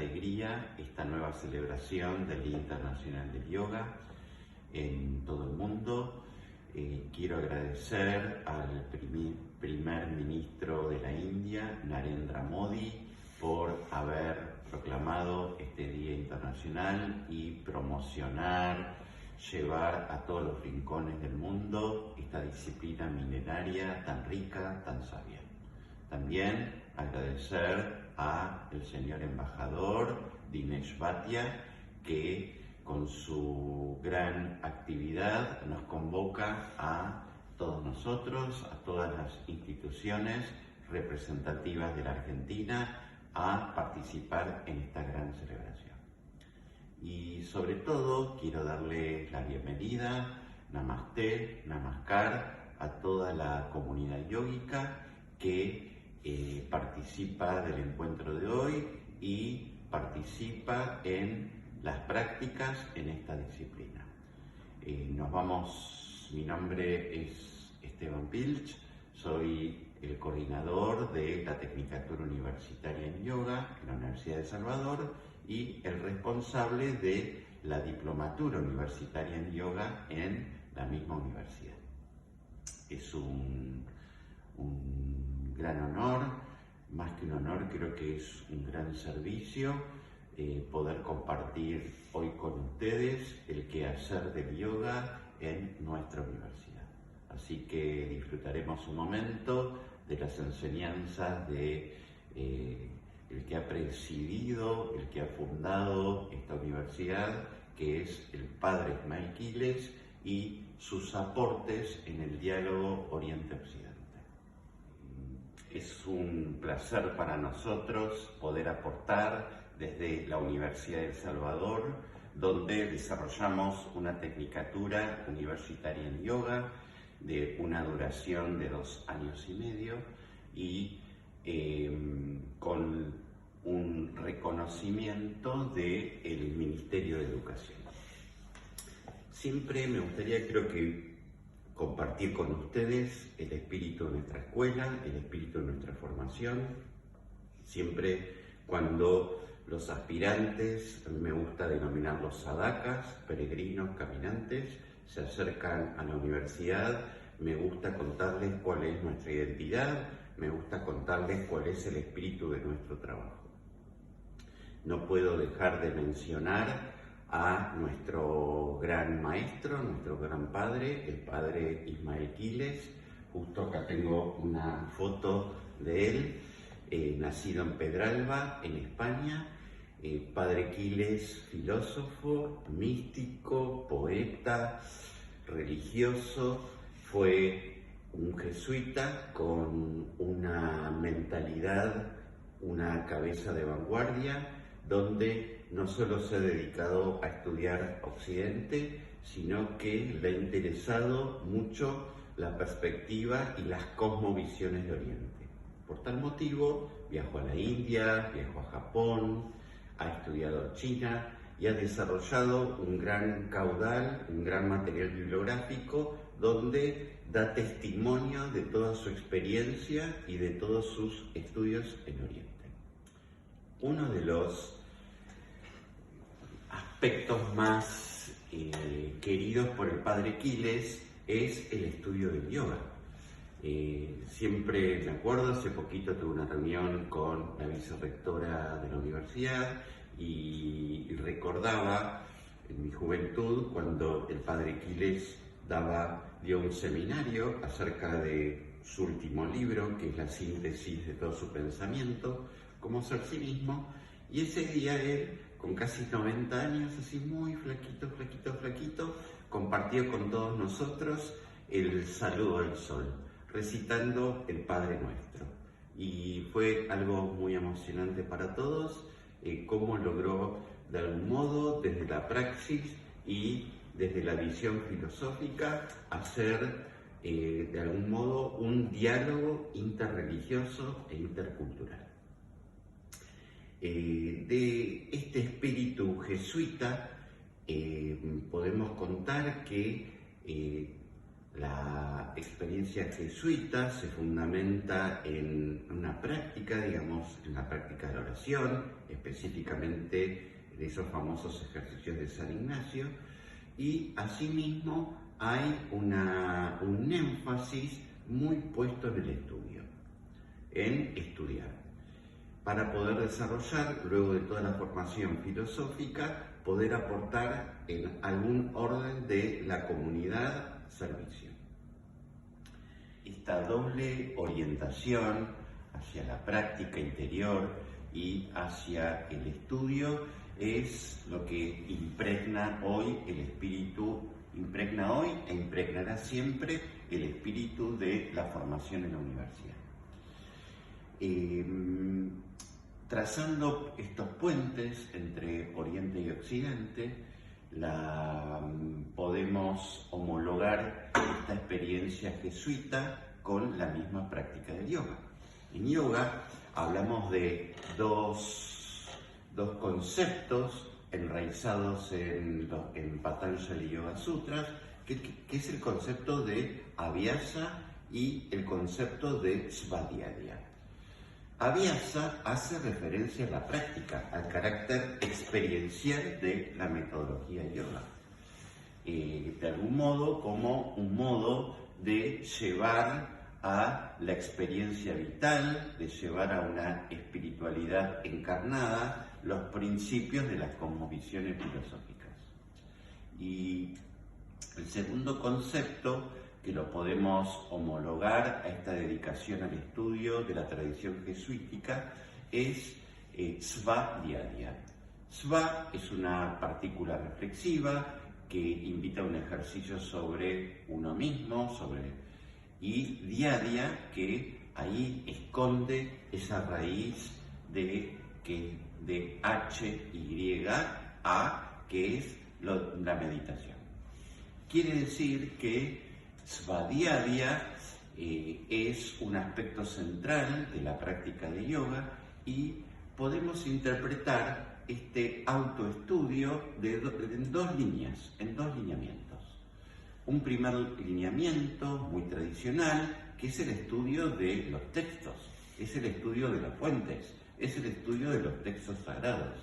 alegría esta nueva celebración del Día Internacional del Yoga en todo el mundo. Quiero agradecer al primer ministro de la India, Narendra Modi, por haber proclamado este Día Internacional y promocionar, llevar a todos los rincones del mundo esta disciplina milenaria tan rica, tan sabia. También agradecer al señor embajador Dinesh Bhatia, que con su gran actividad nos convoca a todos nosotros, a todas las instituciones representativas de la Argentina, a participar en esta gran celebración. Y sobre todo quiero darle la bienvenida, Namaste, Namaskar, a toda la comunidad yógica que participa del encuentro de hoy y participa en las prácticas en esta disciplina. Mi nombre es Esteban Pilch, soy el coordinador de la Tecnicatura Universitaria en Yoga en la Universidad de El Salvador y el responsable de la Diplomatura Universitaria en Yoga en la misma universidad. Es un gran honor, más que un honor, creo que es un gran servicio poder compartir hoy con ustedes el quehacer del yoga en nuestra universidad. Así que disfrutaremos un momento de las enseñanzas de el que ha presidido, el que ha fundado esta universidad, que es el padre Ismael Quiles, y sus aportes en el diálogo Oriente-Occidente. Es un placer para nosotros poder aportar desde la Universidad de El Salvador, donde desarrollamos una tecnicatura universitaria en yoga de una duración de 2 años y medio y con un reconocimiento del Ministerio de Educación. Siempre me gustaría, creo que, compartir con ustedes el espíritu de nuestra escuela, el espíritu de nuestra formación. Siempre cuando los aspirantes, a mí me gusta denominarlos sadhakas, peregrinos, caminantes, se acercan a la universidad, me gusta contarles cuál es nuestra identidad, me gusta contarles cuál es el espíritu de nuestro trabajo. No puedo dejar de mencionar a nuestro gran maestro, nuestro gran padre, el padre Ismael Quiles. Justo acá tengo una foto de él, nacido en Pedralba, en España. Padre Quiles, filósofo, místico, poeta, religioso, fue un jesuita con una mentalidad, una cabeza de vanguardia, donde no solo se ha dedicado a estudiar Occidente, sino que le ha interesado mucho la perspectiva y las cosmovisiones de Oriente. Por tal motivo, viajó a la India, viajó a Japón, ha estudiado China y ha desarrollado un gran caudal, un gran material bibliográfico donde da testimonio de toda su experiencia y de todos sus estudios en Oriente. Uno de los aspectos más queridos por el padre Quiles es el estudio del yoga. Siempre me acuerdo, hace poquito tuve una reunión con la vicerrectora de la universidad y recordaba en mi juventud cuando el padre Quiles dio un seminario acerca de su último libro, que es la síntesis de todo su pensamiento, Cómo ser sí mismo, y ese día él, con casi 90 años, así muy flaquito, compartió con todos nosotros el saludo al sol, recitando el Padre Nuestro. Y fue algo muy emocionante para todos, cómo logró de algún modo, desde la praxis y desde la visión filosófica, hacer de algún modo un diálogo interreligioso e intercultural. De este espíritu jesuita podemos contar que La experiencia jesuita se fundamenta en una práctica, digamos, en la práctica de la oración, específicamente de esos famosos ejercicios de San Ignacio, y asimismo hay un énfasis muy puesto en el estudio, en estudiar, para poder desarrollar, luego de toda la formación filosófica, poder aportar en algún orden de la comunidad servicio. Esta doble orientación hacia la práctica interior y hacia el estudio es lo que impregna hoy el espíritu, impregna hoy e impregnará siempre el espíritu de la formación en la universidad. Trazando estos puentes entre Oriente y Occidente, podemos homologar esta experiencia jesuita con la misma práctica del yoga. En yoga hablamos de dos conceptos enraizados en Patanjali Yoga Sutras, que es el concepto de Abhyasa y el concepto de Svadhyaya. Abhyasa hace referencia a la práctica, al carácter experiencial de la metodología yoga. De algún modo, como un modo de llevar a la experiencia vital, de llevar a una espiritualidad encarnada los principios de las cosmovisiones filosóficas. Y el segundo concepto, que lo podemos homologar a esta dedicación al estudio de la tradición jesuítica, es Svadhyaya. Sva es una partícula reflexiva que invita a un ejercicio sobre uno mismo, y Dhyaya, que ahí esconde esa raíz de H-Y-A, que es la meditación. Quiere decir que Svadhyaya es un aspecto central de la práctica de yoga y podemos interpretar este autoestudio en dos líneas, en dos lineamientos. Un primer lineamiento muy tradicional, que es el estudio de los textos, es el estudio de las fuentes, es el estudio de los textos sagrados.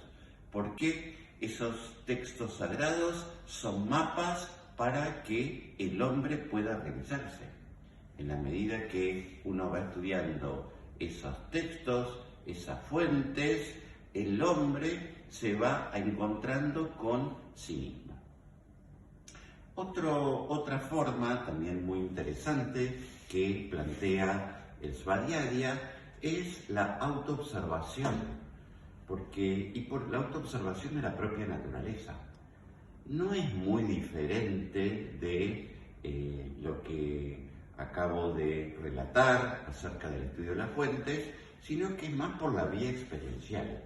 Porque esos textos sagrados son mapas para que el hombre pueda realizarse. En la medida que uno va estudiando esos textos, esas fuentes, el hombre se va encontrando con sí mismo. Otra forma también muy interesante que plantea el Svadhyaya es la autoobservación, y por la autoobservación de la propia naturaleza. No es muy diferente de lo que acabo de relatar acerca del estudio de las fuentes, sino que es más por la vía experiencial.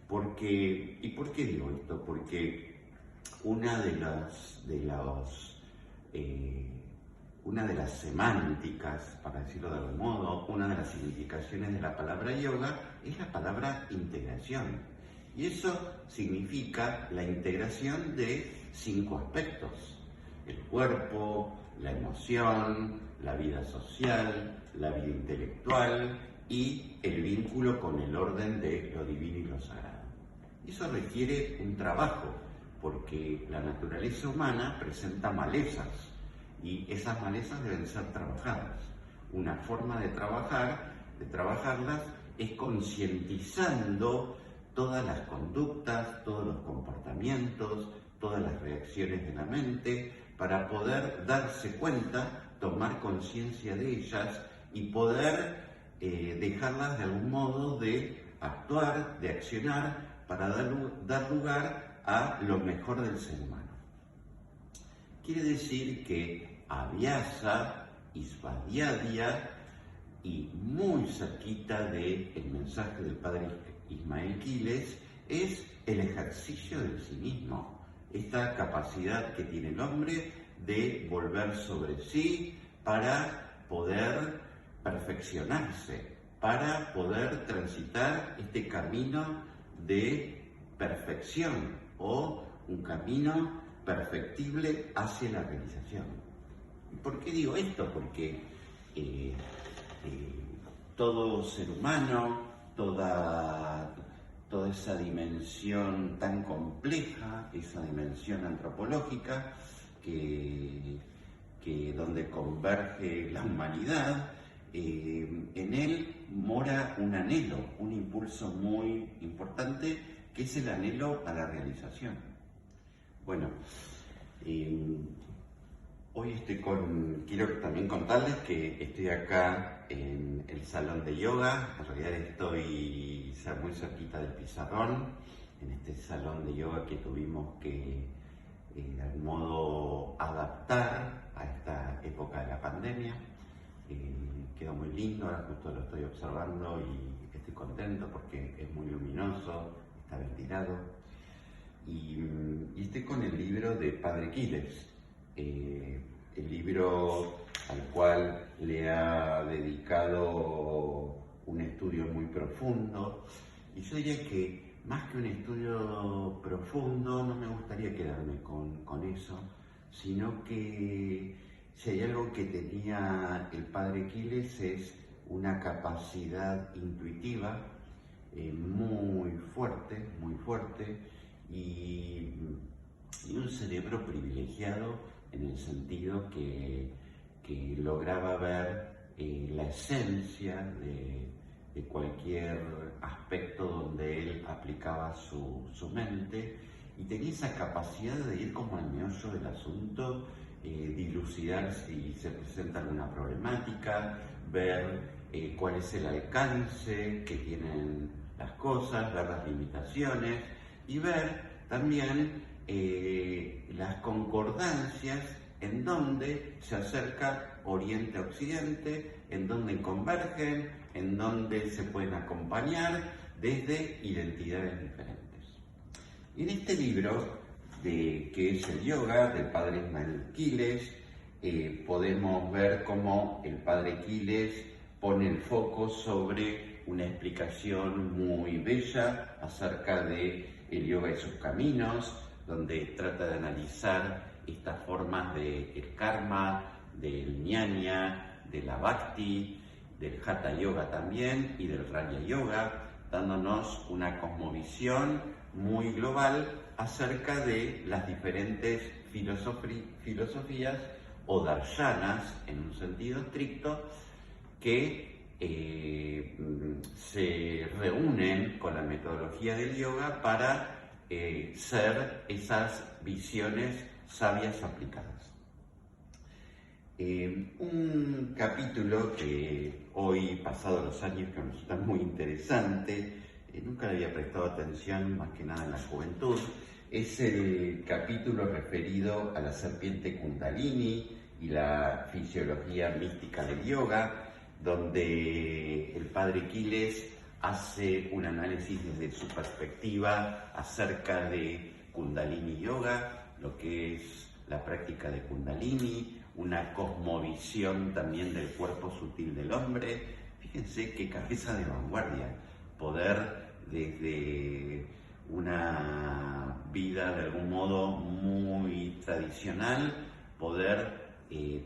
¿Y por qué digo esto? Porque una de las semánticas, para decirlo de algún modo, una de las significaciones de la palabra yoga es la palabra integración. Y eso significa la integración de 5 aspectos: el cuerpo, la emoción, la vida social, la vida intelectual y el vínculo con el orden de lo divino y lo sagrado. Eso requiere un trabajo, porque la naturaleza humana presenta malezas y esas malezas deben ser trabajadas. Una forma de trabajarlas es concientizando todas las conductas, todos los comportamientos, todas las reacciones de la mente, para poder darse cuenta, tomar conciencia de ellas y poder dejarlas de algún modo de actuar, de accionar, para dar lugar a lo mejor del ser humano. Quiere decir que Abhyasa y Svadhyaya, y muy cerquita del mensaje del padre Ismael Quiles, es el ejercicio del sí mismo, esta capacidad que tiene el hombre de volver sobre sí para poder perfeccionarse, para poder transitar este camino de perfección o un camino perfectible hacia la realización. ¿Por qué digo esto? Porque todo ser humano, toda esa dimensión tan compleja, esa dimensión antropológica, que donde converge la humanidad, en él mora un anhelo, un impulso muy importante, que es el anhelo a la realización. Bueno, hoy quiero también contarles que estoy acá en el salón de yoga. En realidad estoy muy cerquita del pizarrón, en este salón de yoga que tuvimos que de algún modo adaptar a esta época de la pandemia. Quedó muy lindo, ahora justo lo estoy observando y estoy contento porque es muy luminoso, está ventilado. Y estoy con el libro de Padre Quiles, el libro al cual le ha dedicado un estudio muy profundo. Y yo diría que más que un estudio profundo, no me gustaría quedarme con eso, sino que si hay algo que tenía el Padre Quiles es una capacidad intuitiva muy fuerte, y un cerebro privilegiado en el sentido que lograba ver la esencia de cualquier aspecto donde él aplicaba su mente, y tenía esa capacidad de ir como al meollo del asunto, dilucidar si se presenta alguna problemática, ver cuál es el alcance que tienen las cosas, ver las limitaciones y ver también las concordancias en donde se acerca Oriente a Occidente, en donde convergen, en donde se pueden acompañar desde identidades diferentes. Y en este libro, que es el yoga, del padre Ismael Quiles, podemos ver cómo el padre Quiles pone el foco sobre una explicación muy bella acerca de el yoga y sus caminos, donde trata de analizar estas formas del karma, del ñaña, de la bhakti, del hatha yoga también y del raya yoga, dándonos una cosmovisión muy global acerca de las diferentes filosofías o darshanas, en un sentido estricto, que se reúnen con la metodología del yoga para ser esas visiones sabias aplicadas. Un capítulo que hoy, pasados los años, que me resulta muy interesante, nunca le había prestado atención, más que nada en la juventud, es el capítulo referido a la serpiente Kundalini y la fisiología mística del yoga, donde el padre Quiles hace un análisis desde su perspectiva acerca de Kundalini Yoga, lo que es la práctica de Kundalini, una cosmovisión también del cuerpo sutil del hombre. Fíjense qué cabeza de vanguardia, poder desde una vida de algún modo muy tradicional, poder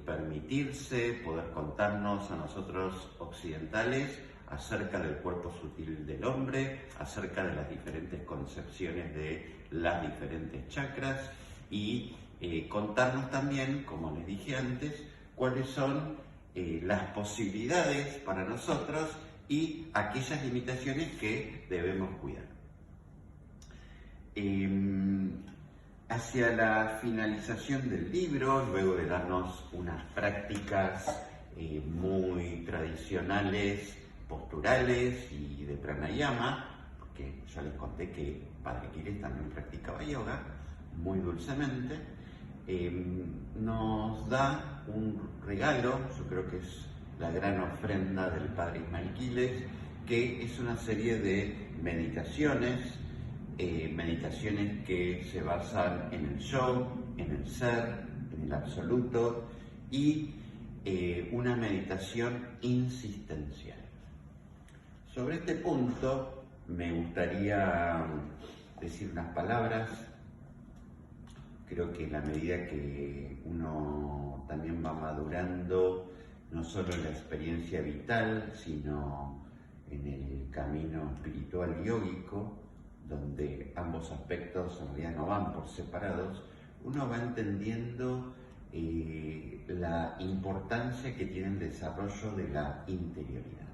permitirse, poder contarnos a nosotros occidentales acerca del cuerpo sutil del hombre, acerca de las diferentes concepciones de las diferentes chakras, y contarnos también, como les dije antes, cuáles son las posibilidades para nosotros y aquellas limitaciones que debemos cuidar. Hacia la finalización del libro, luego de darnos unas prácticas muy tradicionales, posturales y de pranayama, porque ya les conté que Padre Quiles también practicaba yoga, muy dulcemente, nos da un regalo, yo creo que es la gran ofrenda del Padre Ismael Quiles, que es una serie de meditaciones, meditaciones que se basan en el yo, en el ser, en el absoluto, y una meditación insistencial. Sobre este punto me gustaría decir unas palabras Creo que en la medida que uno también va madurando, no solo en la experiencia vital, sino en el camino espiritual y yógico, donde ambos aspectos en realidad no van por separados, uno va entendiendo la importancia que tiene el desarrollo de la interioridad.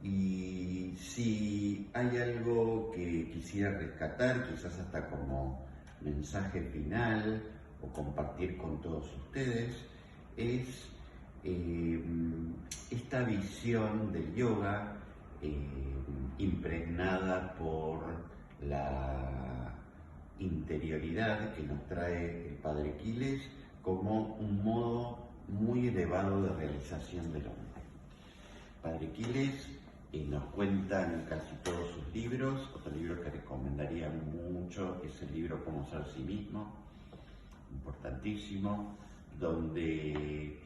Y si hay algo que quisiera rescatar, quizás hasta como mensaje final o compartir con todos ustedes, es esta visión del yoga impregnada por la interioridad que nos trae el Padre Quiles como un modo muy elevado de realización del hombre. Padre Quiles nos cuenta en casi todos sus libros. Otro libro que recomendaría mucho es el libro Cómo ser sí mismo, importantísimo, donde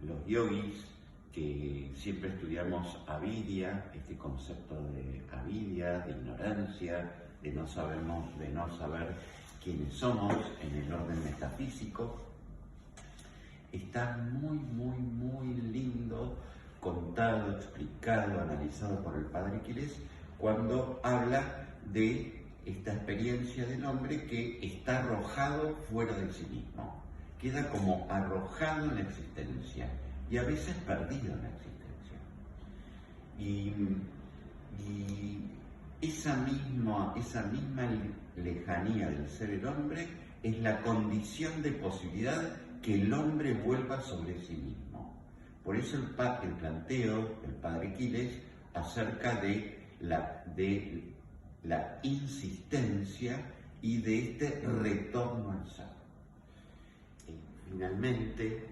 los yogis que siempre estudiamos avidya, este concepto de avidya, de ignorancia, de no saber quiénes somos en el orden metafísico, está muy lindo contado, explicado, analizado por el Padre Quiles cuando habla de esta experiencia del hombre que está arrojado fuera de sí mismo, queda como arrojado en la existencia y a veces perdido en la existencia. Y esa misma lejanía del ser el hombre es la condición de posibilidad que el hombre vuelva sobre sí mismo. Por eso el planteo del Padre Quiles acerca de la insistencia y de este retorno al ser. Finalmente,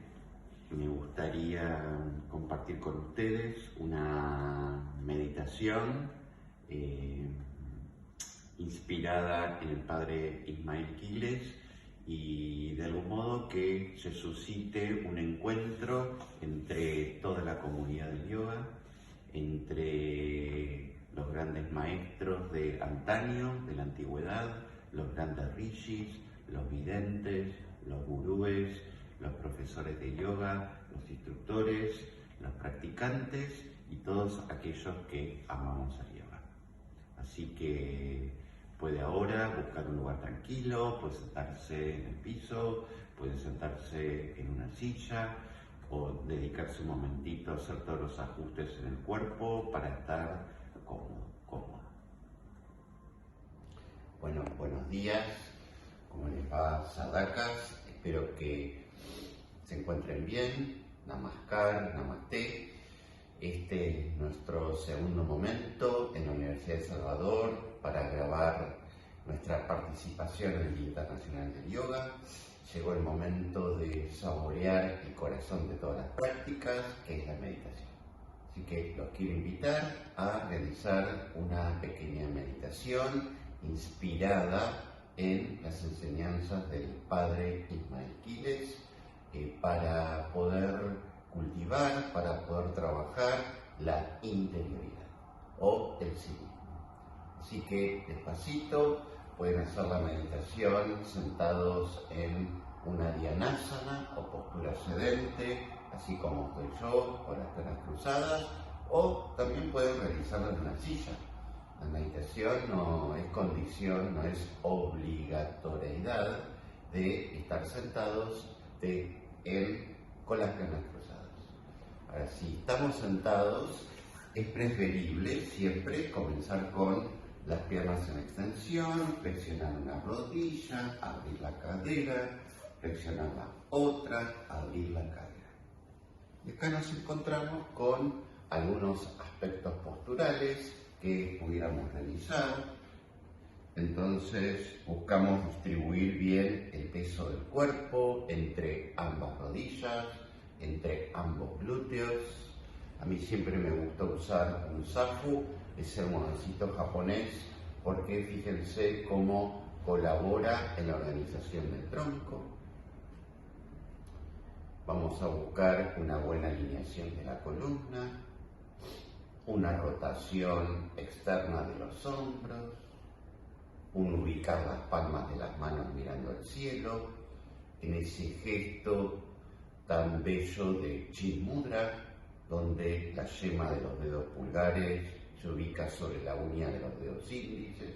me gustaría compartir con ustedes una meditación inspirada en el Padre Ismael Quiles y de algún modo que se suscite un encuentro entre toda la comunidad del yoga, entre los grandes maestros de antaño, de la antigüedad, los grandes rishis, los videntes, los gurúes, los profesores de yoga, los instructores, los practicantes y todos aquellos que amamos al yoga. Así que puede ahora buscar un lugar tranquilo, puede sentarse en el piso, puede sentarse en una silla o dedicarse un momentito a hacer todos los ajustes en el cuerpo para estar cómodo. Bueno, buenos días, ¿cómo les va, sadhakas? Espero que se encuentren bien. Namaskar, Namaste. Este es nuestro segundo momento en la Universidad de Salvador para grabar nuestra participación en el Día Internacional del Yoga. Llegó el momento de saborear el corazón de todas las prácticas, que es la meditación. Así que los quiero invitar a realizar una pequeña meditación inspirada en las enseñanzas del Padre Ismael Quiles para poder cultivar, para poder trabajar la interioridad o el sí mismo. Así que despacito pueden hacer la meditación sentados en una dhyānasana o postura sedente, así como estoy yo, con las piernas cruzadas, o también pueden realizarlo en una silla. La meditación no es condición, no es obligatoriedad de estar sentados con las piernas cruzadas. Ahora, si estamos sentados, es preferible siempre comenzar con las piernas en extensión, flexionar una rodilla, abrir la cadera, flexionar la otra, abrir la cadera. Y acá nos encontramos con algunos aspectos posturales que pudiéramos realizar. Entonces buscamos distribuir bien el peso del cuerpo entre ambas rodillas, entre ambos glúteos. A mí siempre me gusta usar un zafu, ese almohadoncito japonés, porque fíjense cómo colabora en la organización del tronco. Vamos a buscar una buena alineación de la columna, una rotación externa de los hombros, un ubicar las palmas de las manos mirando al cielo, en ese gesto tan bello de Chin Mudra, donde la yema de los dedos pulgares se ubica sobre la uña de los dedos índices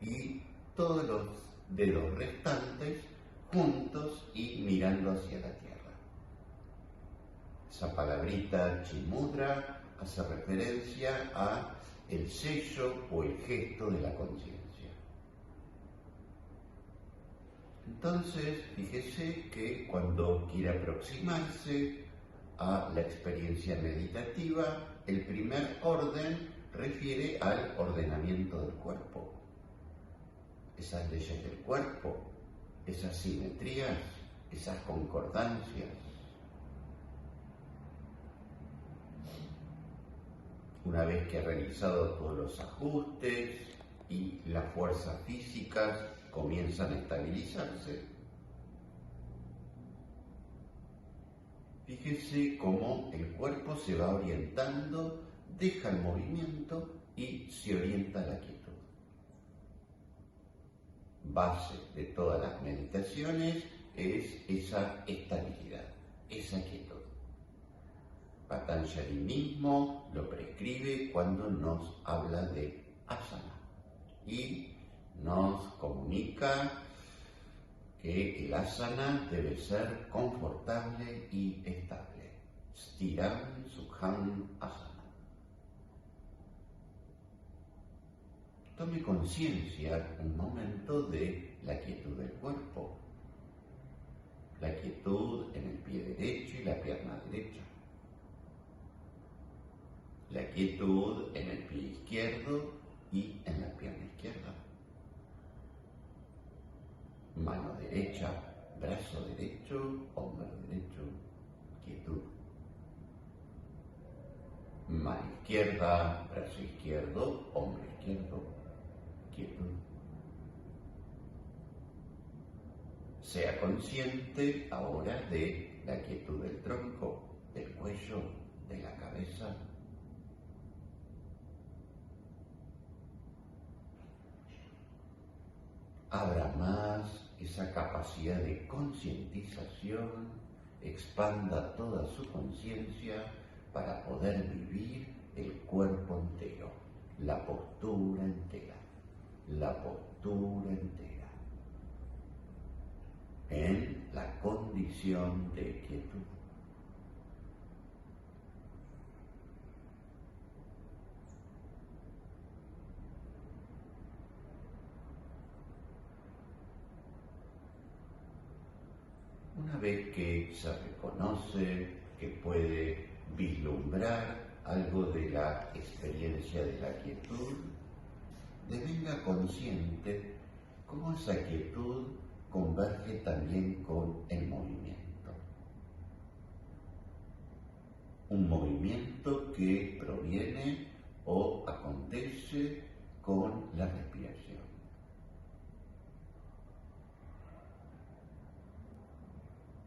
y todos los dedos restantes juntos y mirando hacia la tierra. Esa palabrita Chin Mudra hace referencia a el sello o el gesto de la conciencia. Entonces, fíjese que cuando quiere aproximarse a la experiencia meditativa, el primer orden refiere al ordenamiento del cuerpo. Esas leyes del cuerpo, esas simetrías, esas concordancias. Una vez que ha realizado todos los ajustes y las fuerzas físicas comienzan a estabilizarse, fíjese cómo el cuerpo se va orientando, deja el movimiento y se orienta a la quietud. Base de todas las meditaciones es esa estabilidad, esa quietud. Patanjali mismo lo prescribe cuando nos habla de asana y nos comunica que el asana debe ser confortable y estable. Stiram Sukham Asana. Tome conciencia un momento de la quietud del cuerpo, la quietud en el pie derecho y la pierna derecha, la quietud en el pie izquierdo y en la pierna izquierda, mano derecha, brazo derecho, hombro derecho, quietud. Mano izquierda, brazo izquierdo, hombro izquierdo, quietud. Sea consciente ahora de la quietud del tronco, del cuello, de la cabeza. Abra más esa capacidad de concientización, expanda toda su conciencia para poder vivir el cuerpo entero, la postura entera, en la condición de quietud. Una vez que se reconoce que puede vislumbrar algo de la experiencia de la quietud, devenga consciente cómo esa quietud converge también con el movimiento. Un movimiento que proviene o acontece con la respiración.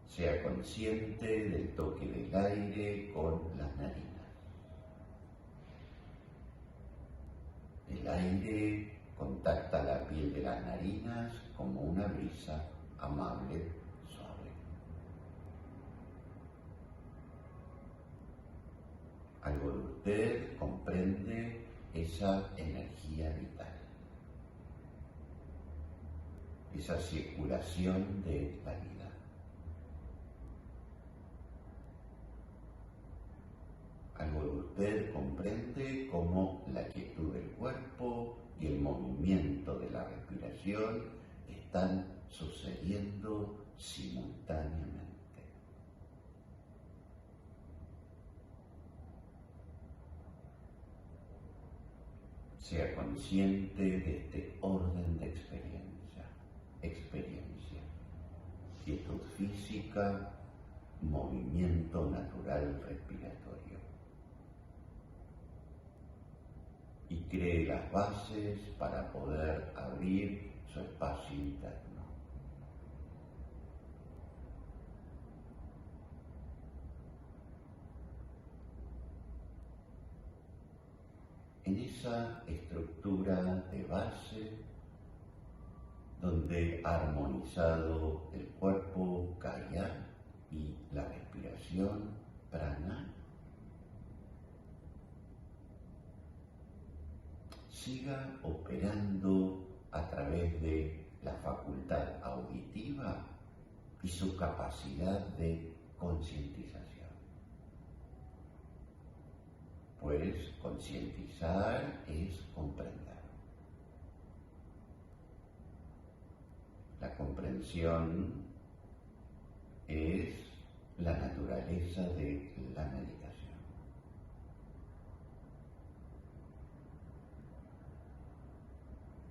Sea consciente del toque del aire con las narinas. El aire contacta la piel de las narinas como una brisa amable, suave. Algo de usted comprende esa energía vital, esa circulación de la vida. Algo de usted comprende cómo la quietud del cuerpo y el movimiento de la respiración están sucediendo simultáneamente. Sea consciente de este orden de experiencia, quietud física, movimiento natural respiratorio. Y cree las bases para poder abrir su espacio interno. En esa estructura de base donde armonizado el cuerpo kaya y la respiración prana, siga operando a través de la facultad auditiva y su capacidad de concientización. Pues concientizar es comprender. La comprensión es la naturaleza de la meditación.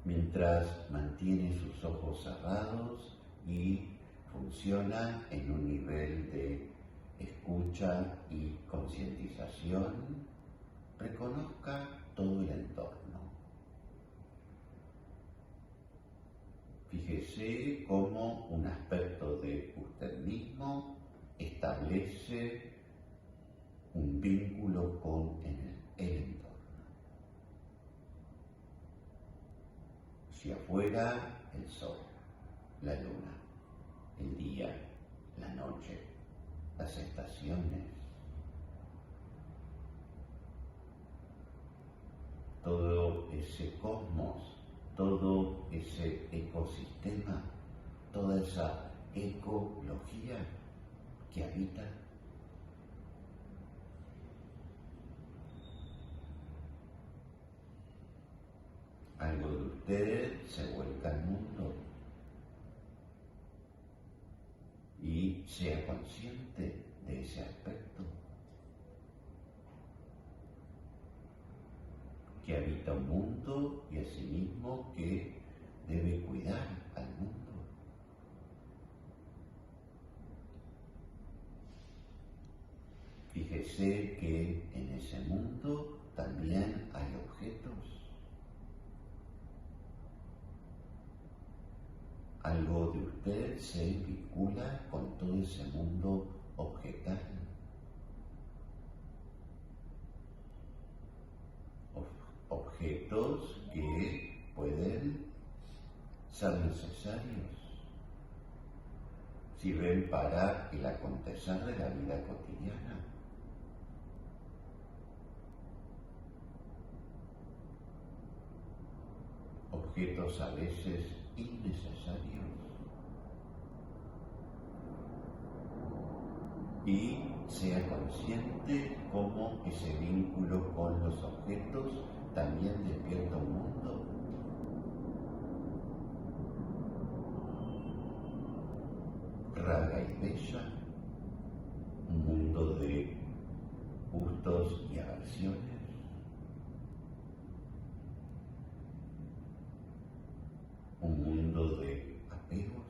Mientras mantiene sus ojos cerrados y funciona en un nivel de escucha y concientización, reconozca todo el entorno. Fíjese cómo un aspecto de usted mismo establece un vínculo con el entorno. Hacia afuera, el sol, la luna, el día, la noche, las estaciones. Todo ese cosmos, todo ese ecosistema, toda esa ecología que habita. Algo de usted se vuelca al mundo y sea consciente de ese aspecto, que habita un mundo y asimismo que debe cuidar al mundo. Fíjese que en ese mundo también hay objetos. Algo de usted se vincula con todo ese mundo objetal. Objetos que pueden ser necesarios, sirven para el acontecer de la vida cotidiana. Objetos a veces innecesarios. Y sea consciente cómo ese vínculo con los objetos también despierta un mundo. Raga y bella, un mundo de gustos y aversiones, un mundo de apegos.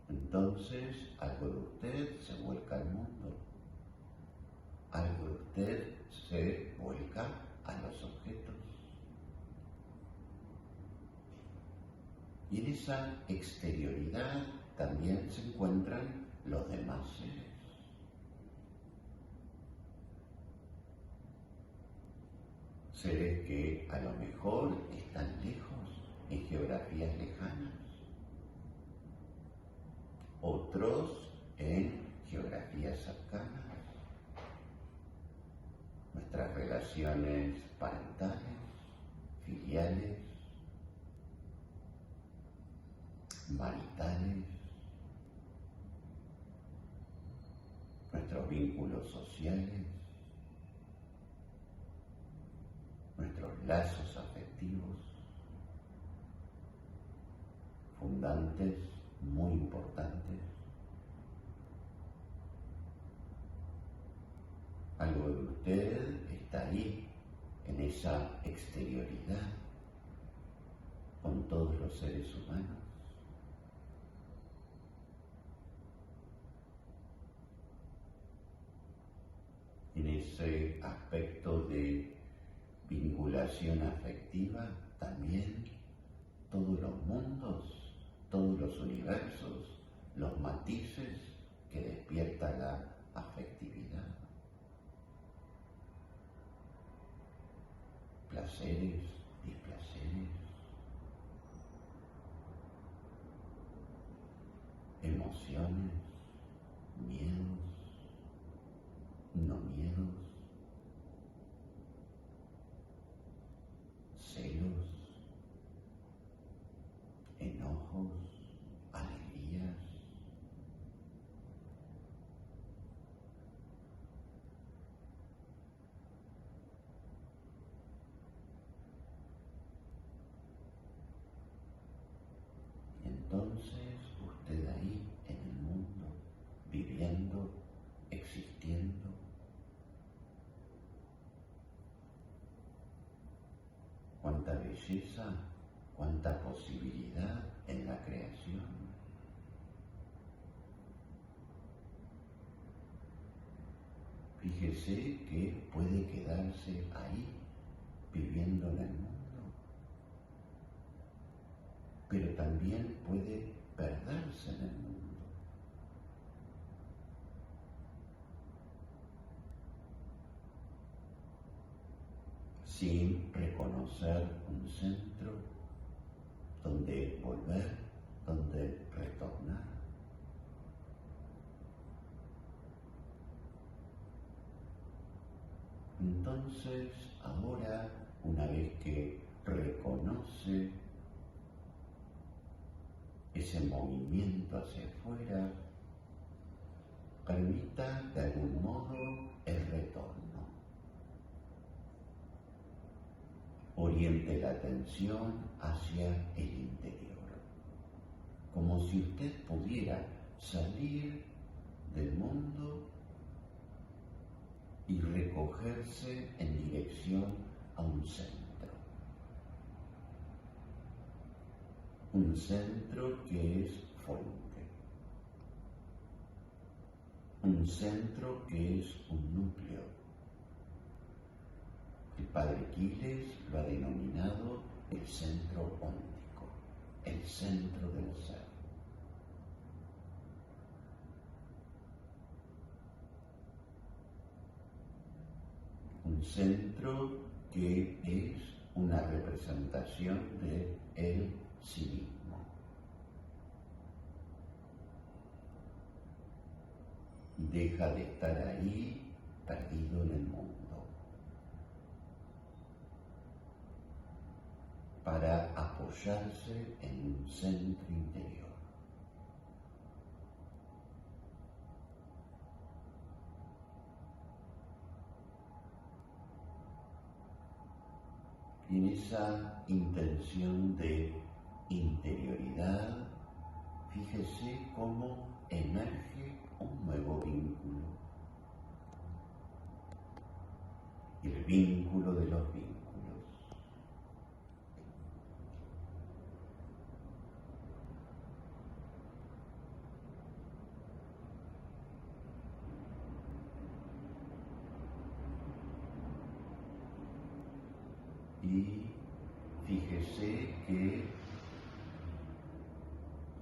Entonces, algo de usted se vuelca al mundo, algo de usted se vuelca a los objetos. Y en esa exterioridad también se encuentran los demás seres. Seres que a lo mejor están lejos, en geografías lejanas. Otros en geografías cercanas. Nuestras relaciones parentales, filiales, maritales, nuestros vínculos sociales, nuestros lazos afectivos, fundantes, muy importantes. Algo de usted está ahí, en esa exterioridad, con todos los seres humanos. En ese aspecto de vinculación afectiva, también todos los mundos, todos los universos, los matices que despierta la afectividad. placeres, displaceres, emociones, miedos, no miedos, celos, enojos, alegrías, entonces usted ahí en el mundo, viviendo, existiendo, cuánta belleza, cuánta posibilidad en la creación. Fíjese que puede quedarse ahí, viviendo en el mundo, pero también puede perderse en el mundo. Sin reconocer un centro donde volver, donde retornar. Entonces, ahora, una vez que reconoce ese movimiento hacia afuera, permita de algún modo el retorno. Oriente la atención hacia el interior, como si usted pudiera salir del mundo y recogerse en dirección a un centro que es fuente, un centro que es un núcleo. El padre Quiles lo ha denominado el centro óntico, el centro del ser. Un centro que es una representación de el sí mismo. Deja de estar ahí perdido en el mundo para apoyarse en un centro interior. Y en esa intención de interioridad, fíjese cómo emerge un nuevo vínculo. El vínculo de los vínculos. Y fíjese que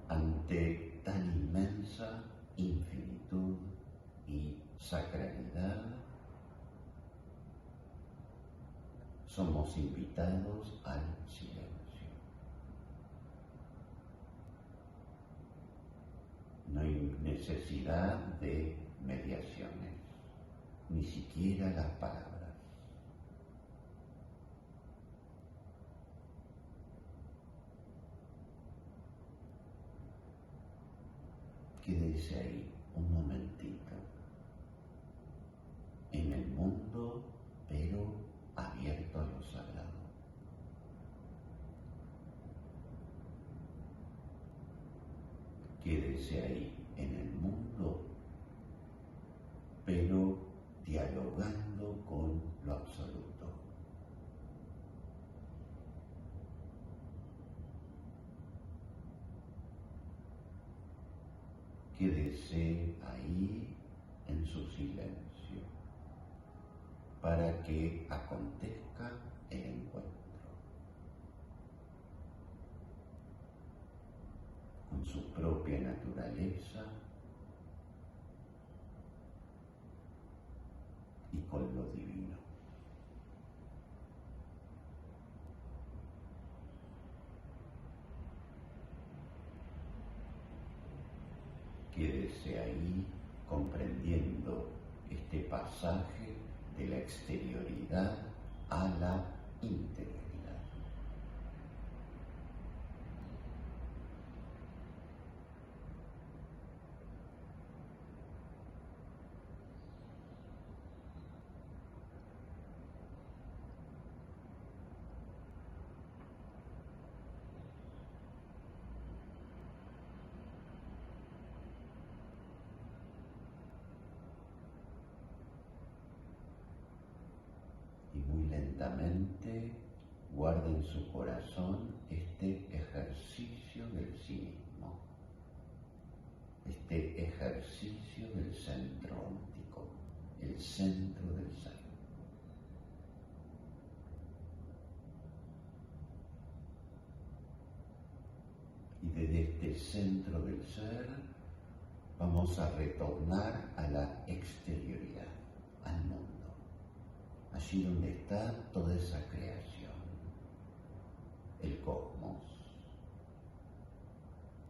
ante tan inmensa infinitud y sacralidad, somos invitados al silencio. No hay necesidad de mediaciones, ni siquiera las palabras. Quédese ahí un momentito, en el mundo, pero abierto a lo sagrado. Quédese ahí en el mundo, pero dialogando con lo absoluto. Quédese ahí en su silencio para que acontezca el encuentro con su propia naturaleza y con lo divino. quédese ahí comprendiendo este pasaje de la exterioridad a la interioridad. Y muy lentamente guarde en su corazón este ejercicio del cinismo, este ejercicio del centro óntico, el centro del ser. Y desde este centro del ser vamos a retornar a la exterioridad, al mundo, allí donde está toda esa creación, el cosmos,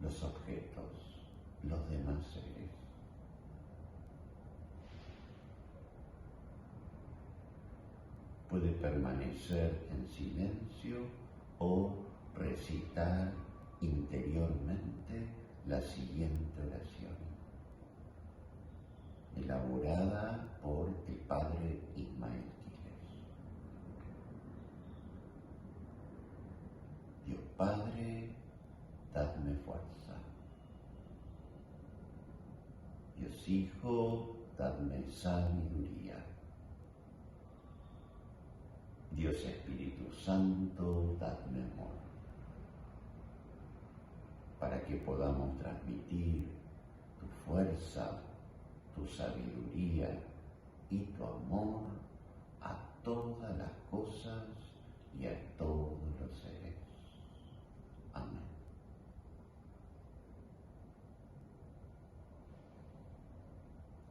los objetos, los demás seres. Puede permanecer en silencio o recitar interiormente la siguiente oración, elaborada por el padre Ismael Quiles. Dios Padre, dadme fuerza. Dios Hijo, dadme sabiduría. Dios Espíritu Santo, dadme amor, para que podamos transmitir tu fuerza, tu sabiduría y tu amor a todas las cosas y a todos los seres. Amén.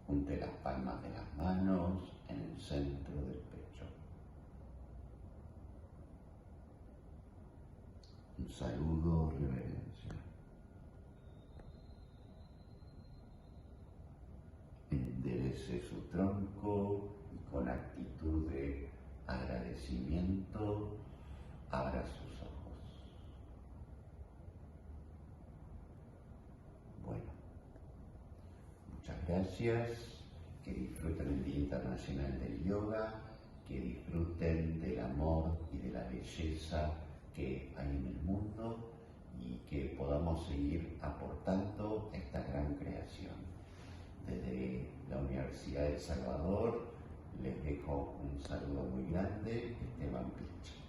Junte las palmas de las manos en el centro del pecho. Un saludo, reverencia. Enderece su tronco y con actitud de agradecimiento abra sus ojos. Bueno, muchas gracias. Que disfruten el Día Internacional del Yoga, que disfruten del amor y de la belleza que hay en el mundo y que podamos seguir aportando a esta gran creación. Desde la Universidad de El Salvador les dejo un saludo muy grande, Esteban Pichi.